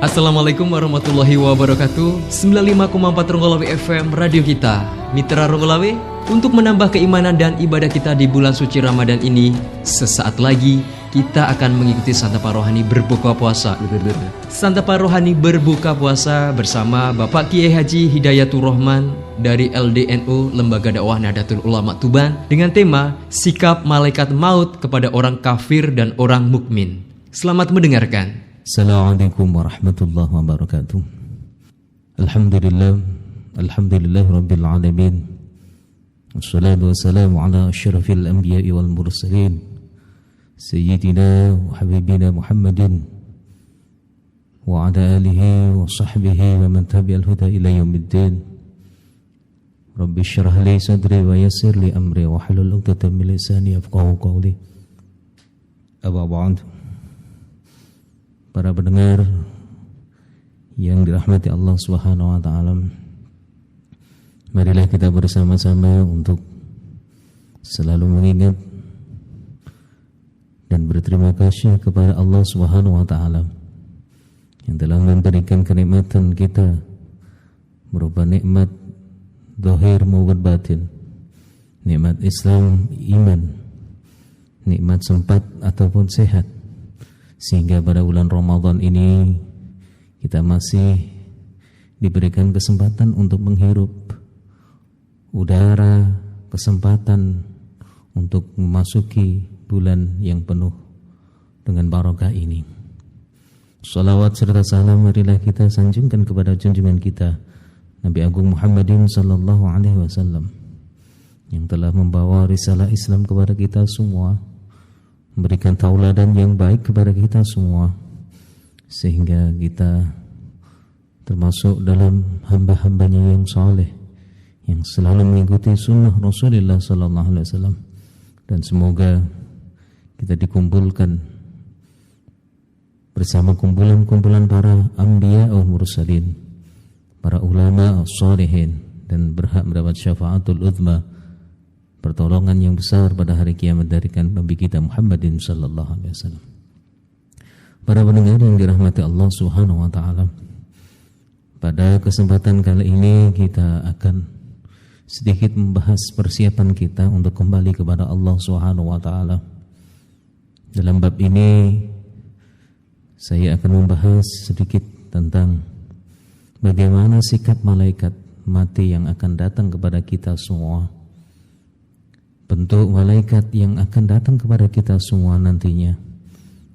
Assalamualaikum warahmatullahi wabarakatuh. 95,4 Ronggolawe FM Radio kita. Mitra Ronggolawe, untuk menambah keimanan dan ibadah kita di bulan suci Ramadan ini, sesaat lagi kita akan mengikuti Santapa Rohani berbuka puasa. Santapa Rohani berbuka puasa bersama Bapak Kiai Haji Hidayatur Rahman dari LDNU Lembaga Dakwah Nahdlatul Ulama Tuban dengan tema Sikap Malaikat Maut kepada Orang Kafir dan Orang Mukmin. Selamat mendengarkan. Assalamualaikum warahmatullahi wabarakatuh. Alhamdulillah Rabbil Alamin. Wassalatu wassalamu ala asyrafil anbiya'i wal mursalin Sayyidina wa habibina Muhammadin wa ala alihi wa sahbihi wa man tabi'al huda ila yaumiddin. Rabbi syrah li sadri wa yassir li amri wa hlul 'uqdatam min lisani yafqahu qawli. Amma ba'd. Para pendengar yang dirahmati Allah Subhanahu wa taala, marilah kita bersama-sama untuk selalu mengingat dan berterima kasih kepada Allah Subhanahu wa taala yang telah memberikan kenikmatan kita berupa nikmat zahir maupun batin, nikmat Islam, iman, nikmat sempat ataupun sehat, sehingga pada bulan Ramadan ini kita masih diberikan kesempatan untuk menghirup udara, kesempatan untuk memasuki bulan yang penuh dengan barokah ini. Salawat serta salam marilah kita sanjungkan kepada junjungan kita Nabi Agung Muhammadin sallallahu alaihi wasallam yang telah membawa risalah Islam kepada kita semua, memberikan tauladan yang baik kepada kita semua, sehingga kita termasuk dalam hamba-hambanya yang saleh, yang selalu mengikuti sunnah Rasulullah sallallahu alaihi wasallam. Dan semoga kita dikumpulkan bersama kumpulan-kumpulan para anbiya wal mursalin, para ulama shalihin, dan berhak mendapat syafaatul uzma, pertolongan yang besar pada hari kiamat dari Nabi kita Muhammadin sallallahu alaihi wasallam. Para pendengar yang dirahmati Allah Subhanahu wa taala, pada kesempatan kali ini kita akan sedikit membahas persiapan kita untuk kembali kepada Allah Subhanahu wa taala. Dalam bab ini saya akan membahas sedikit tentang bagaimana sikap malaikat mati yang akan datang kepada kita semua. Bentuk malaikat yang akan datang kepada kita semua nantinya,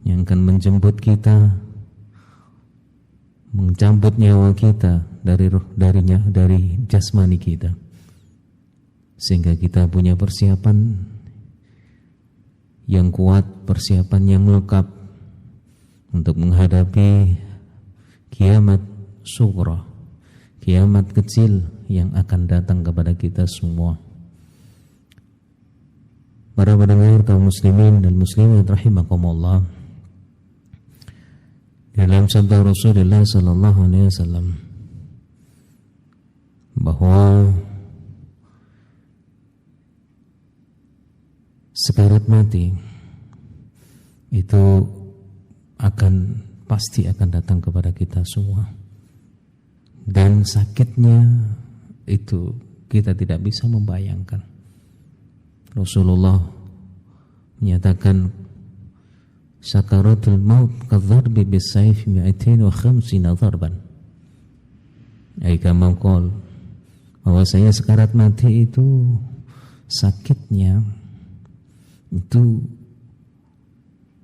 yang akan menjemput kita, mencabut nyawa kita dari jasmani kita, sehingga kita punya persiapan yang kuat, persiapan yang lengkap untuk menghadapi kiamat sughra, kiamat kecil yang akan datang kepada kita semua. Para pendengar kaum muslimin dan muslimat rahimakumullah, dalam sabda Rasulullah sallallahu alaihi wasallam bahwa sekarat mati itu pasti akan datang kepada kita semua, dan sakitnya itu kita tidak bisa membayangkan. Rasulullah menyatakan sakaratul maut kadzarbi bisayf 250 darban. Kama qol, bahwasanya sekarat mati itu sakitnya itu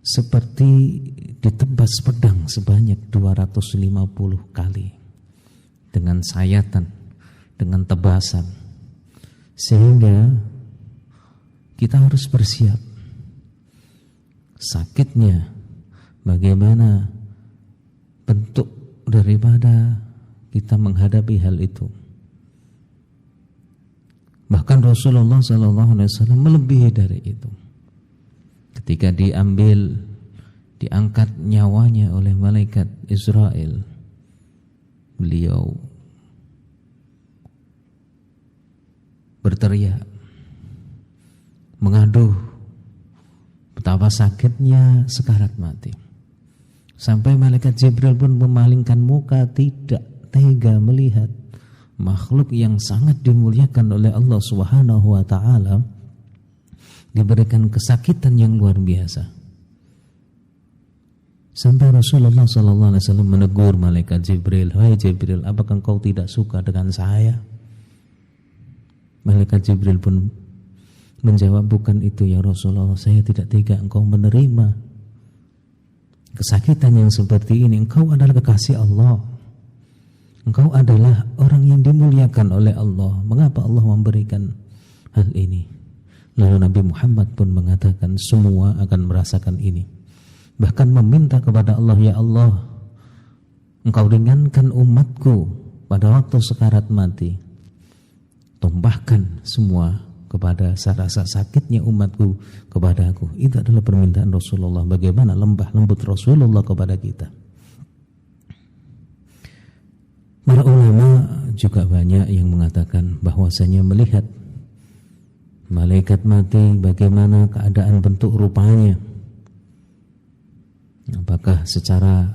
seperti ditebas pedang sebanyak 250 kali dengan sayatan, dengan tebasan, sehingga kita harus bersiap. Sakitnya bagaimana bentuk daripada kita menghadapi hal itu. Bahkan Rasulullah SAW melebihi dari itu. Ketika diangkat nyawanya oleh malaikat Israel, beliau berteriak, mengaduh betapa sakitnya sekarat mati. Sampai malaikat Jibril pun memalingkan muka, tidak tega melihat makhluk yang sangat dimuliakan oleh Allah Subhanahu wa taala diberikan kesakitan yang luar biasa. Sampai Rasulullah sallallahu alaihi wasallam menegur malaikat Jibril, "Hai Jibril, apakah engkau tidak suka dengan saya?" Malaikat Jibril pun menjawab, "Bukan itu ya Rasulullah, saya tidak tega engkau menerima kesakitan yang seperti ini. Engkau adalah kekasih Allah. Engkau adalah orang yang dimuliakan oleh Allah. Mengapa Allah memberikan hal ini?" Lalu Nabi Muhammad pun mengatakan, semua akan merasakan ini. Bahkan meminta kepada Allah, "Ya Allah, Engkau ringankan umatku pada waktu sekarat mati. Tumpahkan semua kepada rasa sakitnya umatku kepada aku." Itu adalah permintaan Rasulullah. Bagaimana lembah lembut Rasulullah kepada kita. Para ulama juga banyak yang mengatakan bahwasanya melihat malaikat mati, bagaimana keadaan bentuk rupanya, apakah secara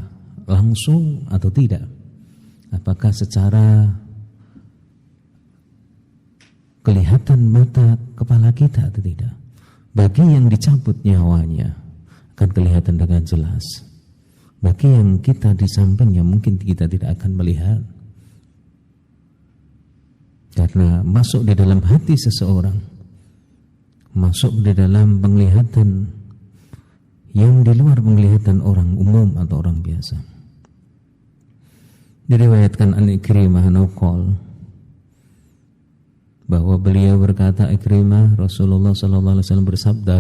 langsung atau tidak, apakah secara kelihatan mata kepala kita atau tidak. Bagi yang dicabut nyawanya akan kelihatan dengan jelas. Bagi yang kita di sampingnya mungkin kita tidak akan melihat, karena masuk di dalam hati seseorang, masuk di dalam penglihatan yang di luar penglihatan orang umum atau orang biasa. Diriwayatkan an Ikrimah naqal bahwa beliau berkata, Ikrimah, Rasulullah sallallahu alaihi wasallam bersabda,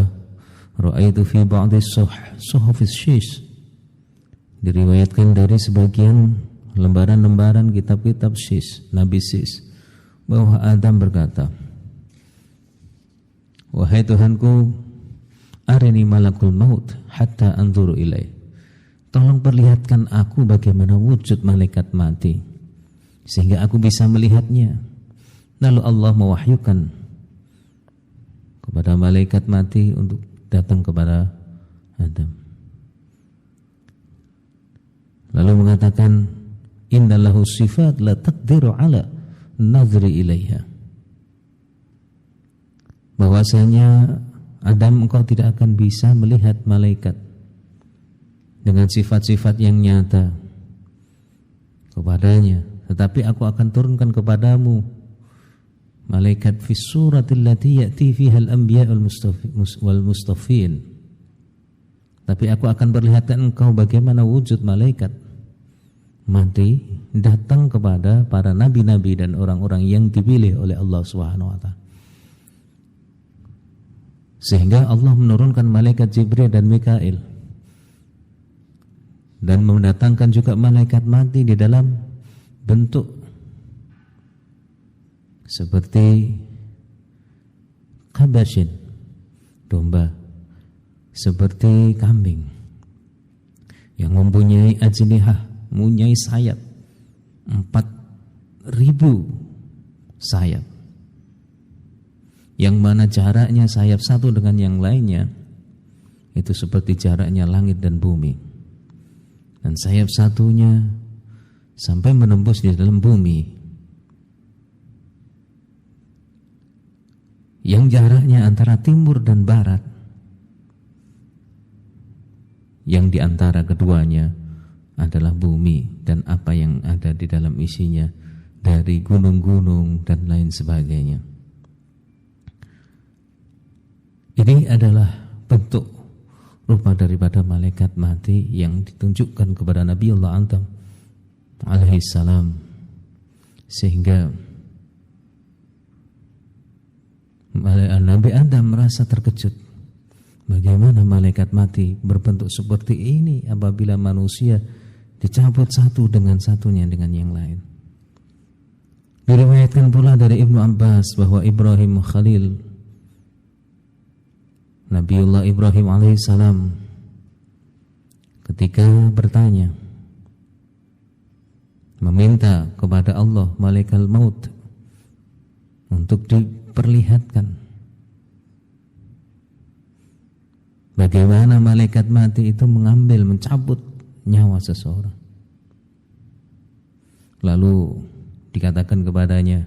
"Ra'aitu fi ba'dhi suhufis syis." Diriwayatkan dari sebagian lembaran-lembaran kitab-kitab syis, Nabi Sis, bahwa Adam berkata, "Wahai Tuhanku, arini malakul maut hatta anzuru ilaih." Tolong perlihatkan aku bagaimana wujud malaikat mati sehingga aku bisa melihatnya. Lalu Allah mewahyukan kepada malaikat mati untuk datang kepada Adam. Lalu mengatakan, "Innalahu sifat la taqdiru ala nazri ilaiha." Bahwasanya Adam, engkau tidak akan bisa melihat malaikat dengan sifat-sifat yang nyata kepadanya, tetapi aku akan turunkan kepadamu malaikat fi suratil lati ya'ti fiha al-anbiya wal mustafin. Tapi aku akan perlihatkan engkau bagaimana wujud malaikat mati datang kepada para nabi-nabi dan orang-orang yang dipilih oleh Allah Subhanahu wa taala. Sehingga Allah menurunkan malaikat Jibril dan Mikail dan mendatangkan juga malaikat mati di dalam bentuk seperti kabashin, domba, seperti kambing yang mempunyai ajnihah, mempunyai sayap 4.000 sayap, yang mana jaraknya sayap satu dengan yang lainnya itu seperti jaraknya langit dan bumi, dan sayap satunya sampai menembus di dalam bumi, yang jaraknya antara timur dan barat, yang di antara keduanya adalah bumi dan apa yang ada di dalam isinya dari gunung-gunung dan lain sebagainya. Ini adalah bentuk rupa daripada malaikat mati yang ditunjukkan kepada Nabi Allah Adam alaihi salam, sehingga Nabi Adam merasa terkejut. Bagaimana malaikat mati berbentuk seperti ini apabila manusia dicabut satu dengan satunya dengan yang lain. Diriwayatkan pula dari Ibnu Abbas bahwa Ibrahim Khalil, Nabiullah Ibrahim alaihissalam, ketika bertanya, meminta kepada Allah malaikat maut untuk diperlihatkan bagaimana malaikat mati itu mengambil, mencabut nyawa seseorang. Lalu dikatakan kepadanya,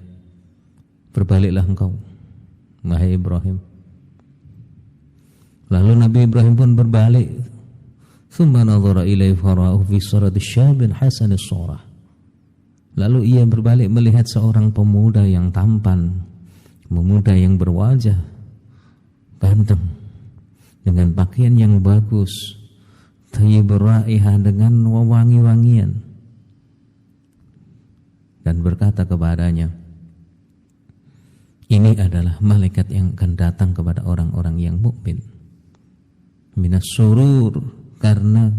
berbaliklah engkau, wahai Ibrahim. Lalu Nabi Ibrahim pun berbalik. Tsumma nadhara ilaihi fara'ahu fi surati syabin hasanis surah. Lalu ia berbalik melihat seorang pemuda yang tampan, pemuda yang berwajah ganteng, dengan pakaian yang bagus, thayyibur raihah, dengan wangi-wangian, dan berkata kepadanya, ini adalah malaikat yang akan datang kepada orang-orang yang mukmin. Minas surur, karena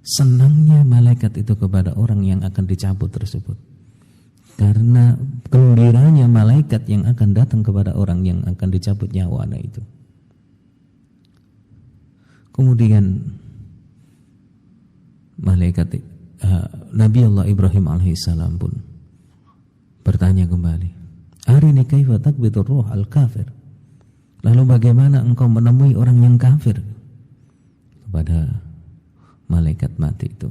senangnya malaikat itu kepada orang yang akan dicabut tersebut, karena gembiranya malaikat yang akan datang kepada orang yang akan dicabut nyawanya itu. Kemudian malaikat Nabi Allah Ibrahim alaihissalam pun bertanya kembali, arini kaifa takbitur ruh al-kafir. Lalu bagaimana engkau menemui orang yang kafir? Kepada malaikat mati itu.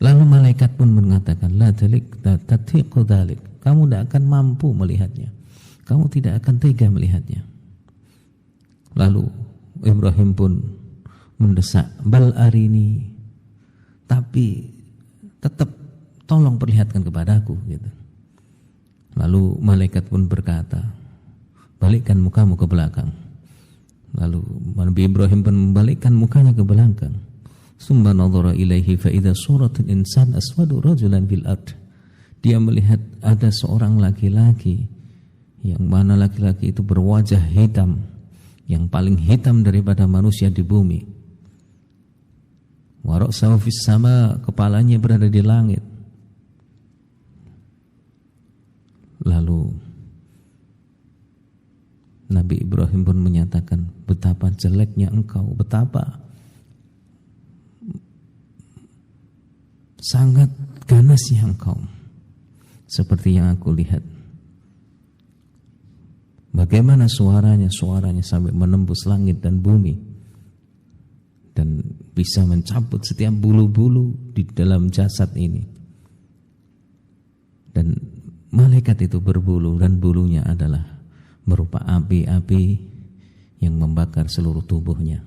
Lalu malaikat pun mengatakan, la tatiqu dzalik. Kamu tidak akan mampu melihatnya. Kamu tidak akan tega melihatnya. Lalu Ibrahim pun mendesak, bal arini, tapi tetap tolong perlihatkan kepadaku gitu. Lalu malaikat pun berkata, balikkan mukamu ke belakang. Lalu Nabi Ibrahim pun membalikkan mukanya ke belakang. Summa nadhara ilaihi fa idza suratul insan aswadu rajulan fil ard. Dia melihat ada seorang laki-laki, yang mana laki-laki itu berwajah hitam, yang paling hitam daripada manusia di bumi. Wa ra'sahu fis sama, kepalanya berada di langit. Lalu Nabi Ibrahim pun menyatakan, betapa jeleknya engkau, betapa sangat ganasnya engkau, seperti yang aku lihat. Bagaimana suaranya sampai menembus langit dan bumi, dan bisa mencabut setiap bulu-bulu di dalam jasad ini. Dan malaikat itu berbulu, dan bulunya adalah berupa api-api yang membakar seluruh tubuhnya.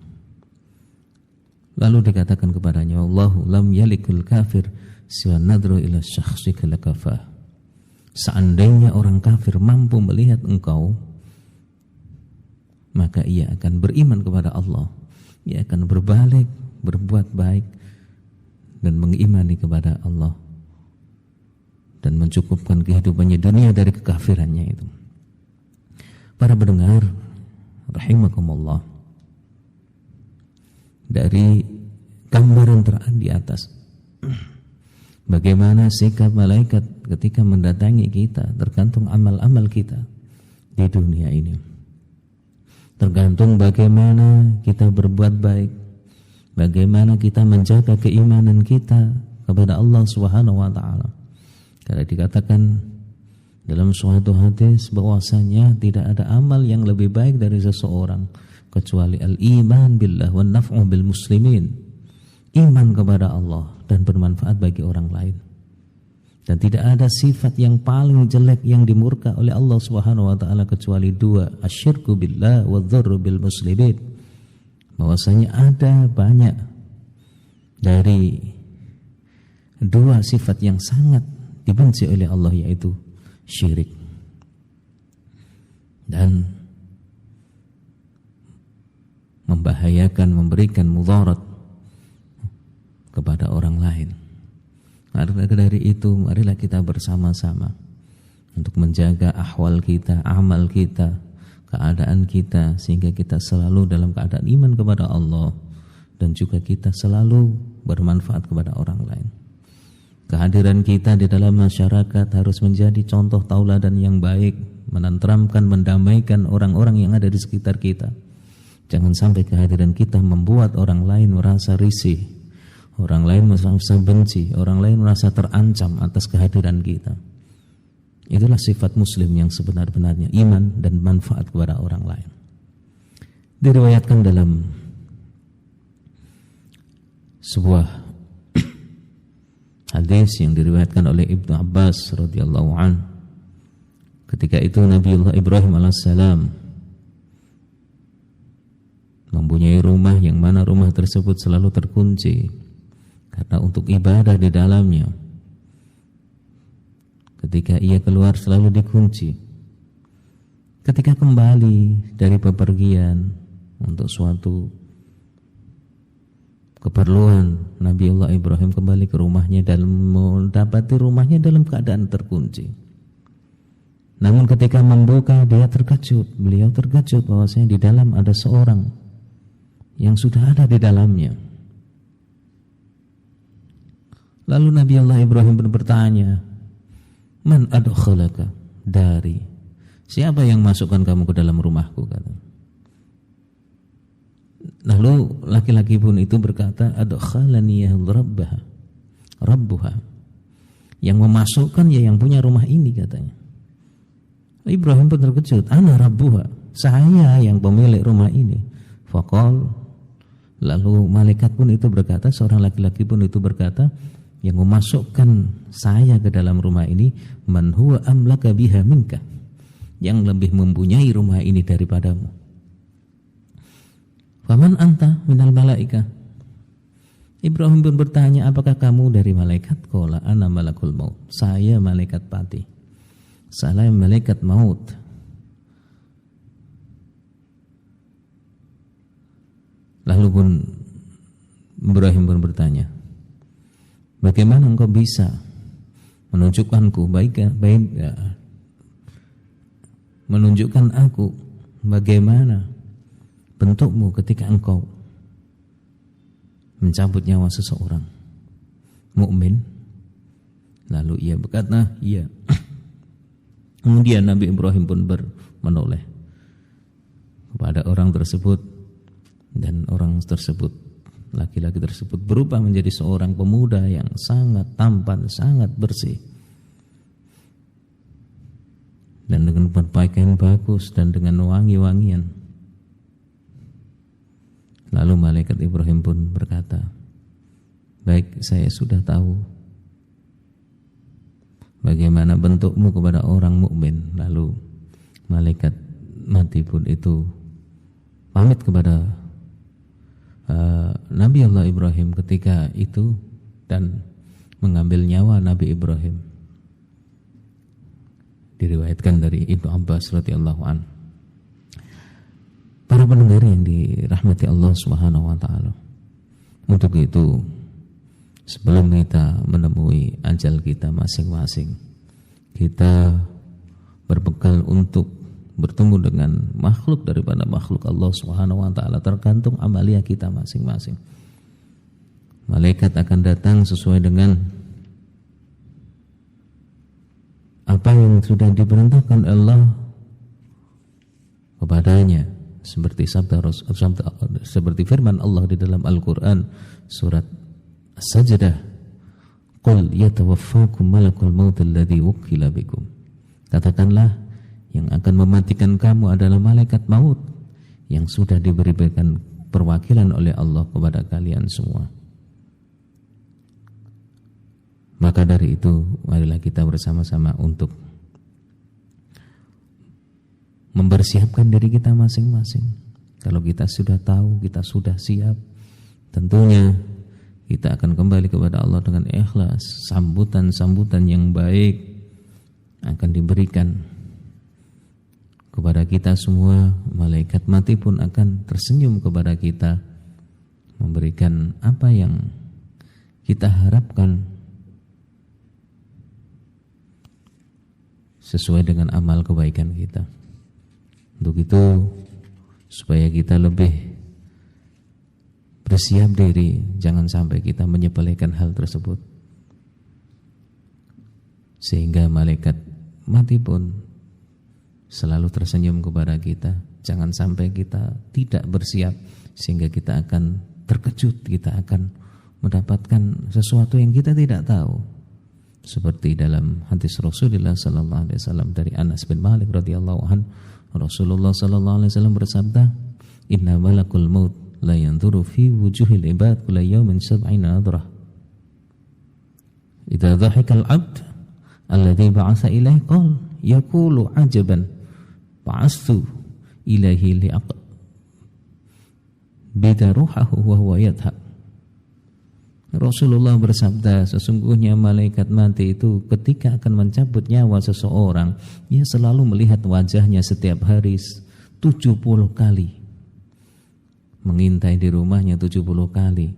Lalu dikatakan kepadanya, Allahu lam yalikul kafir siwa nadru ila syakhsika lakafah. Seandainya orang kafir mampu melihat engkau, maka ia akan beriman kepada Allah. Ia akan berbalik, berbuat baik, dan mengimani kepada Allah, dan mencukupkan kehidupannya dunia dari kekafirannya itu. Para pendengar rahimakumullah, dari gambaran terang di atas, bagaimana sikap malaikat ketika mendatangi kita tergantung amal-amal kita di dunia ini. Tergantung bagaimana kita berbuat baik, bagaimana kita menjaga keimanan kita kepada Allah Subhanahu wa taala. Karena dikatakan dalam suatu hadis bahwasanya tidak ada amal yang lebih baik dari seseorang kecuali al-iman billah wan naf'u bil muslimin, iman kepada Allah dan bermanfaat bagi orang lain. Dan tidak ada sifat yang paling jelek yang dimurka oleh Allah Subhanahu wa taala kecuali dua, asyirku billah wa dzarru bil muslimin. Bahwasanya ada banyak dari dua sifat yang sangat dibenci oleh Allah, yaitu syirik dan membahayakan, memberikan mudarat kepada orang lain. Maka dari itu, marilah kita bersama-sama untuk menjaga ahwal kita, amal kita, keadaan kita, sehingga kita selalu dalam keadaan iman kepada Allah, dan juga kita selalu bermanfaat kepada orang lain. Kehadiran kita di dalam masyarakat harus menjadi contoh tauladan yang baik, menenteramkan, mendamaikan orang-orang yang ada di sekitar kita. Jangan sampai kehadiran kita membuat orang lain merasa risih, orang lain merasa benci, orang lain merasa terancam atas kehadiran kita. Itulah sifat muslim yang sebenar-benarnya, iman dan manfaat kepada orang lain. Diriwayatkan dalam sebuah hadis yang diriwayatkan oleh Ibnu Abbas radhiyallahu an, ketika itu Nabiullah Ibrahim alaihissalam mempunyai rumah yang mana rumah tersebut selalu terkunci karena untuk ibadah di dalamnya. Ketika ia keluar selalu dikunci. Ketika kembali dari bepergian untuk suatu keperluan, Nabiullah Ibrahim kembali ke rumahnya dan mendapati rumahnya dalam keadaan terkunci. Namun ketika membuka, beliau terkejut bahwasanya di dalam ada seorang yang sudah ada di dalamnya. Lalu Nabi Allah Ibrahim pun bertanya, "Man adkhalaka?" Dari siapa yang masukkan kamu ke dalam rumahku? Kata. Lalu laki-laki pun itu berkata, "Adkhalani ya rabbuha." Yang memasukkan ya yang punya rumah ini, katanya. Ibrahim pun terkejut, "Ana rabbuha." Saya yang pemilik rumah ini. Faqal, lalu malaikat pun itu berkata, seorang laki-laki pun itu berkata, yang memasukkan saya ke dalam rumah ini, man huwa amlaka biha minka, yang lebih mempunyai rumah ini daripadamu. Faman anta minal malaika? Ibrahim pun bertanya, apakah kamu dari malaikat? Qala ana malakul maut. Saya malaikat mati. Saya malaikat maut. Lalu pun Ibrahim pun bertanya, bagaimana engkau bisa menunjukkanku menunjukkan aku bagaimana bentukmu ketika engkau mencabut nyawa seseorang mukmin? Lalu ia berkata, iya. Kemudian Nabi Ibrahim pun menoleh kepada orang tersebut, dan orang tersebut, laki-laki tersebut berubah menjadi seorang pemuda yang sangat tampan, sangat bersih, dan dengan berpakaian bagus dan dengan wangi-wangian. Lalu malaikat Ibrahim pun berkata, baik, saya sudah tahu bagaimana bentukmu kepada orang mukmin. Lalu malaikat mati pun itu pamit kepada Nabi Allah Ibrahim ketika itu dan mengambil nyawa Nabi Ibrahim. Diriwayatkan dari Ibnu Abbas radhiyallahu an. Para pendengar yang dirahmati Allah Subhanahu wa taala. Untuk itu, sebelum kita menemui ajal kita masing-masing, kita berbekal untuk bertemu dengan makhluk daripada makhluk Allah Subhanahu wa taala, tergantung amalia kita masing-masing. Malaikat akan datang sesuai dengan apa yang sudah diperintahkan Allah kepadanya, seperti seperti firman Allah di dalam Al-Qur'an surat As-Sajdah, "Qul yatawaffakum malakul maut alladzi wukkila bikum." Katakanlah, yang akan mematikan kamu adalah malaikat maut yang sudah diberikan perwakilan oleh Allah kepada kalian semua. Maka dari itu, marilah kita bersama-sama untuk mempersiapkan diri kita masing-masing. Kalau kita sudah tahu, kita sudah siap, tentunya kita akan kembali kepada Allah dengan ikhlas. Sambutan-sambutan yang baik akan diberikan kepada kita semua. Malaikat mati pun akan tersenyum kepada kita, memberikan apa yang kita harapkan sesuai dengan amal kebaikan kita. Untuk itu, supaya kita lebih bersiap diri, jangan sampai kita menyepelekan hal tersebut, sehingga malaikat mati pun selalu tersenyum kepada kita. Jangan sampai kita tidak bersiap sehingga kita akan terkejut, kita akan mendapatkan sesuatu yang kita tidak tahu. Seperti dalam hadis Rasulullah SAW dari Anas bin Malik radhiyallahu anhu, Rasulullah SAW bersabda, Inna malakul maut la yanzuru fi wujuhil ibad kulla yawmin 70 nadrah. Idza dhahika al-'abd alladhi ba'atha ilaihi qala yaqulu 'ajaban ba'astu ilaihi li'aq bida ruhahu wa huwa yadhhab. Rasulullah bersabda, sesungguhnya malaikat mati itu ketika akan mencabut nyawa seseorang, ia selalu melihat wajahnya setiap hari 70 kali. Mengintai di rumahnya 70 kali.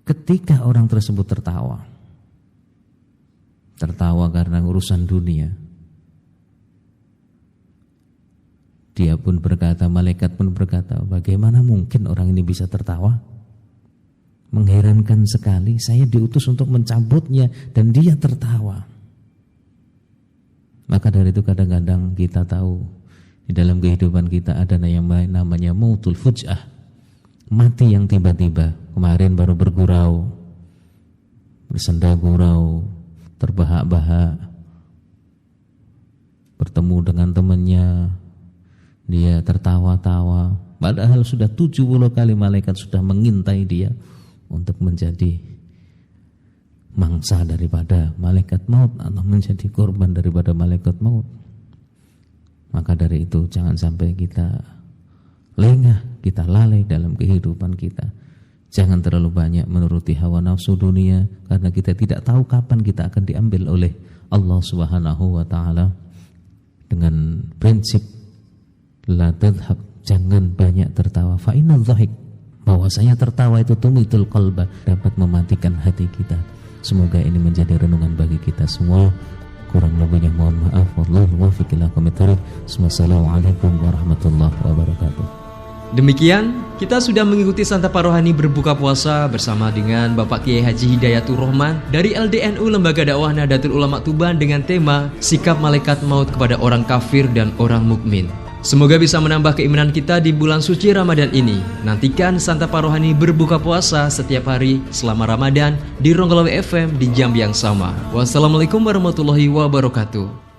Ketika orang tersebut tertawa karena urusan dunia, dia pun berkata, malaikat pun berkata, bagaimana mungkin orang ini bisa tertawa? Mengherankan sekali, saya diutus untuk mencabutnya dan dia tertawa. Maka dari itu kadang-kadang kita tahu di dalam kehidupan kita ada yang namanya mautul fuj'ah, mati yang tiba-tiba. Kemarin baru bergurau, bersenda gurau, terbahak-bahak, bertemu dengan temannya, dia tertawa-tawa, padahal sudah 70 kali malaikat sudah mengintai dia untuk menjadi mangsa daripada malaikat maut atau menjadi korban daripada malaikat maut. Maka dari itu jangan sampai kita lengah, kita lalai dalam kehidupan kita. Jangan terlalu banyak menuruti hawa nafsu dunia, karena kita tidak tahu kapan kita akan diambil oleh Allah Subhanahu wa taala. Dengan prinsip la tadhhab, jangan banyak tertawa, fa inna dhahik, bahwasanya tertawa itu tumitul qalba, dapat mematikan hati kita. Semoga ini menjadi renungan bagi kita semua. Kurang lebihnya mohon maaf. Wallahu muwaffiq ila aqwamit thoriq. Wassalamualaikum warahmatullahi wabarakatuh. Demikian kita sudah mengikuti santapan rohani berbuka puasa bersama dengan Bapak Kiai Haji Hidayatur Rahman dari LDNU Lembaga Dakwah Nahdlatul Ulama Tuban dengan tema sikap malaikat maut kepada orang kafir dan orang mukmin. Semoga bisa menambah keimanan kita di bulan suci Ramadan ini. Nantikan santapan rohani berbuka puasa setiap hari selama Ramadan di Ronggolawe FM di jam yang sama. Wassalamualaikum warahmatullahi wabarakatuh.